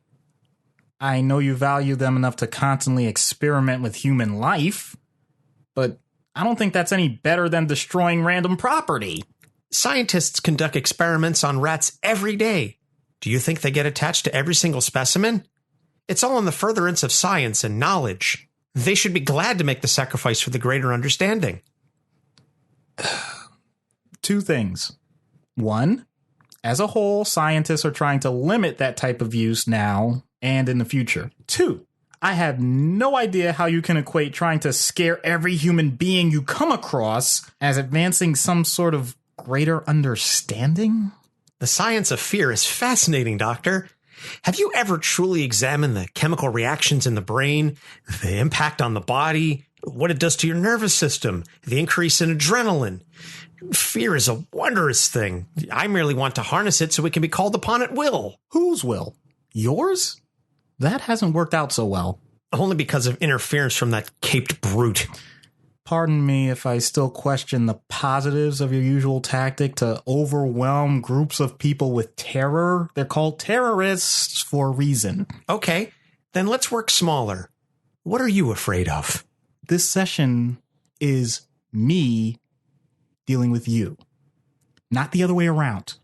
I know you value them enough to constantly experiment with human life, but I don't think that's any better than destroying random property. Scientists conduct experiments on rats every day. Do you think they get attached to every single specimen? It's all in the furtherance of science and knowledge. They should be glad to make the sacrifice for the greater understanding. 2 things. 1, as a whole, scientists are trying to limit that type of use now and in the future. 2, I have no idea how you can equate trying to scare every human being you come across as advancing some sort of greater understanding. The science of fear is fascinating, Doctor. Have you ever truly examined the chemical reactions in the brain, the impact on the body, what it does to your nervous system, the increase in adrenaline? Fear is a wondrous thing. I merely want to harness it so it can be called upon at will. Whose will? Yours? That hasn't worked out so well. Only because of interference from that caped brute. Pardon me if I still question the positives of your usual tactic to overwhelm groups of people with terror. They're called terrorists for a reason. Okay, then let's work smaller. What are you afraid of? This session is me dealing with you, not the other way around.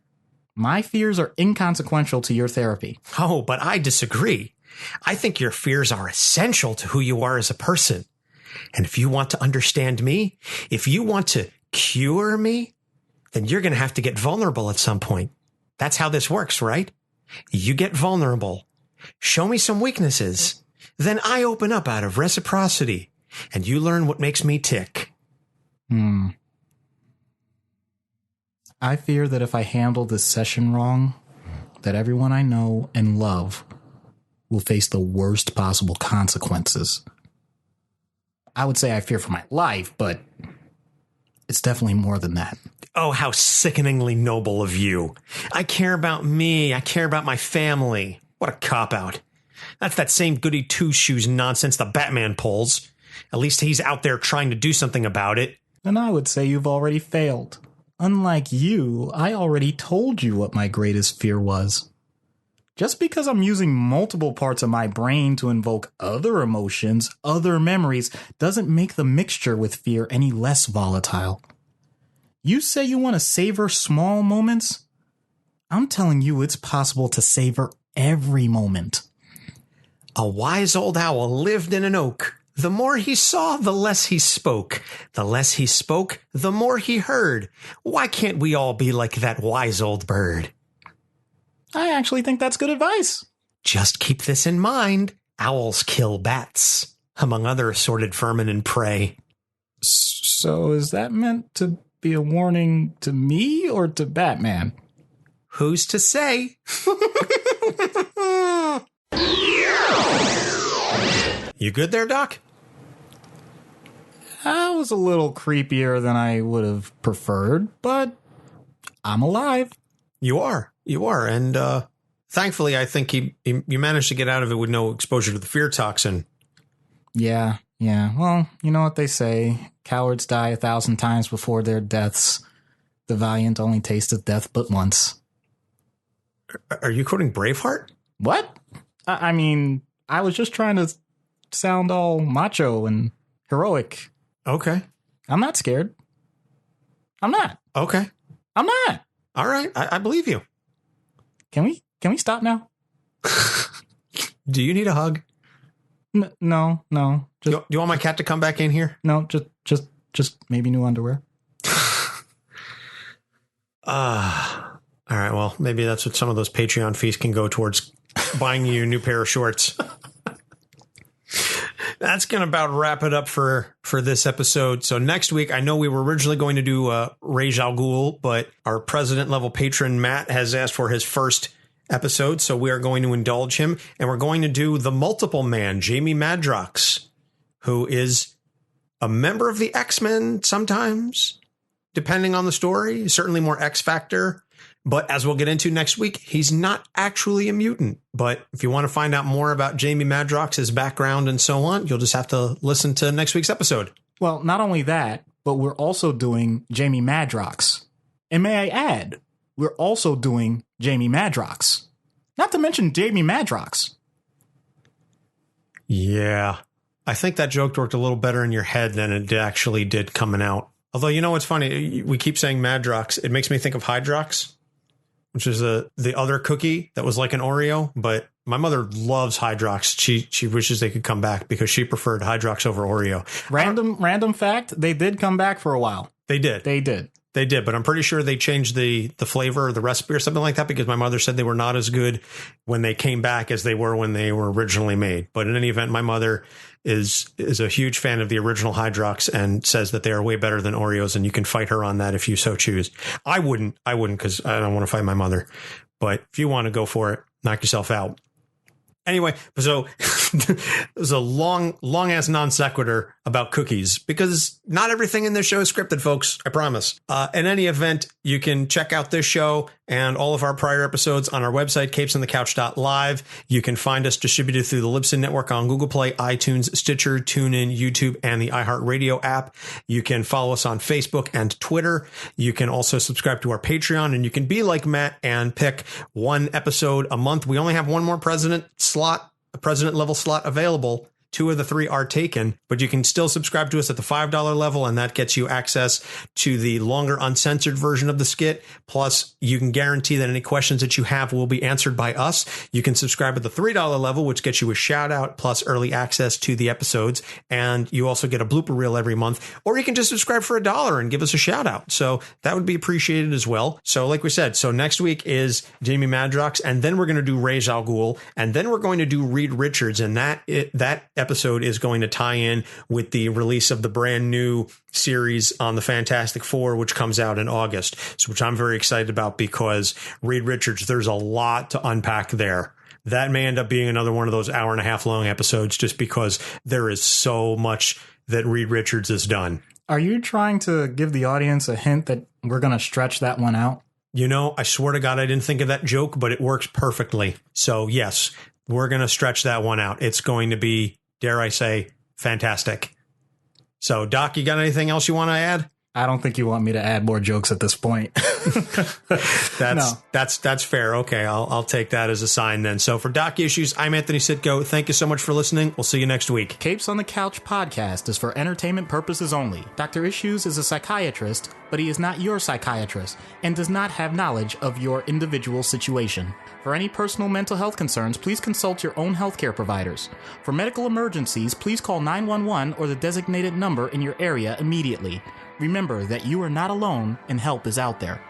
My fears are inconsequential to your therapy. Oh, but I disagree. I think your fears are essential to who you are as a person. And if you want to understand me, if you want to cure me, then you're going to have to get vulnerable at some point. That's how this works, right? You get vulnerable. Show me some weaknesses. Then I open up out of reciprocity, and you learn what makes me tick. I fear that if I handle this session wrong, that everyone I know and love will face the worst possible consequences. I would say I fear for my life, but it's definitely more than that. Oh, how sickeningly noble of you. I care about me. I care about my family. What a cop-out. That's that same goody two-shoes nonsense the Batman pulls. At least he's out there trying to do something about it. And I would say you've already failed. Unlike you, I already told you what my greatest fear was. Just because I'm using multiple parts of my brain to invoke other emotions, other memories, doesn't make the mixture with fear any less volatile. You say you want to savor small moments? I'm telling you it's possible to savor every moment. A wise old owl lived in an oak. The more he saw, the less he spoke. The less he spoke, the more he heard. Why can't we all be like that wise old bird? I actually think that's good advice. Just keep this in mind. Owls kill bats, among other assorted vermin and prey. So is that meant to be a warning to me or to Batman? Who's to say? You good there, Doc? That was a little creepier than I would have preferred, but I'm alive. You are. And thankfully, I think you managed to get out of it with no exposure to the fear toxin. Yeah. Well, you know what they say. Cowards die 1,000 times before their deaths. The valiant only tasted death but once. Are you quoting Braveheart? What? I mean, I was just trying to sound all macho and heroic. Okay. I'm not scared. I'm not. Okay. I'm not. All right. I believe you. Can we stop now? Do you need a hug? No. Do you want my cat to come back in here? No, just maybe new underwear. All right. Well, maybe that's what some of those Patreon fees can go towards buying you a new pair of shorts. That's going to about wrap it up for this episode. So next week, I know we were originally going to do Ra's al Ghul, but our president level patron, Matt, has asked for his first episode. So we are going to indulge him, and we're going to do the multiple man, Jamie Madrox, who is a member of the X-Men sometimes, depending on the story, certainly more X-Factor. But as we'll get into next week, he's not actually a mutant. But if you want to find out more about Jamie Madrox, his background and so on, you'll just have to listen to next week's episode. Well, not only that, but we're also doing Jamie Madrox. And may I add, we're also doing Jamie Madrox. Not to mention Jamie Madrox. Yeah. I think that joke worked a little better in your head than it actually did coming out. Although, you know what's funny? We keep saying Madrox. It makes me think of Hydrox, which is the other cookie that was like an Oreo. But my mother loves Hydrox. She wishes they could come back because she preferred Hydrox over Oreo. Random fact, they did come back for a while. They did. But I'm pretty sure they changed the flavor or the recipe or something like that because my mother said they were not as good when they came back as they were when they were originally made. But in any event, my mother is a huge fan of the original Hydrox and says that they are way better than Oreos, and you can fight her on that if you so choose. I wouldn't because I don't want to fight my mother. But if you want to go for it, knock yourself out. Anyway, so it was a long ass non sequitur about cookies because not everything in this show is scripted, folks. I promise. In any event, you can check out this show and all of our prior episodes on our website, capesonthecouch.live. You can find us distributed through the Libsyn Network on Google Play, iTunes, Stitcher, TuneIn, YouTube, and the iHeartRadio app. You can follow us on Facebook and Twitter. You can also subscribe to our Patreon, and you can be like Matt and pick one episode a month. We only have one more president level slot available. 2 of the 3 are taken, but you can still subscribe to us at the $5 level, and that gets you access to the longer uncensored version of the skit. Plus, you can guarantee that any questions that you have will be answered by us. You can subscribe at the $3 level, which gets you a shout out plus early access to the episodes. And you also get a blooper reel every month, or you can just subscribe for $1 and give us a shout out. So that would be appreciated as well. So like we said, so next week is Jamie Madrox, and then we're going to do Ra's al Ghul, and then we're going to do Reed Richards. And that episode is going to tie in with the release of the brand new series on the Fantastic Four, which comes out in August. So, which I'm very excited about because Reed Richards, there's a lot to unpack there. That may end up being another one of those hour and a half long episodes just because there is so much that Reed Richards has done. Are you trying to give the audience a hint that we're going to stretch that one out? You know, I swear to God, I didn't think of that joke, but it works perfectly. So yes, we're going to stretch that one out. It's going to be, dare I say, fantastic. So Doc, you got anything else you want to add? I don't think you want me to add more jokes at this point. That's fair. Okay, I'll take that as a sign then. So for Doc Issues, I'm Anthony Sitko. Thank you so much for listening. We'll see you next week. Capes on the Couch podcast is for entertainment purposes only. Dr. Issues is a psychiatrist, but he is not your psychiatrist and does not have knowledge of your individual situation. For any personal mental health concerns, please consult your own healthcare providers. For medical emergencies, please call 911 or the designated number in your area immediately. Remember that you are not alone and help is out there.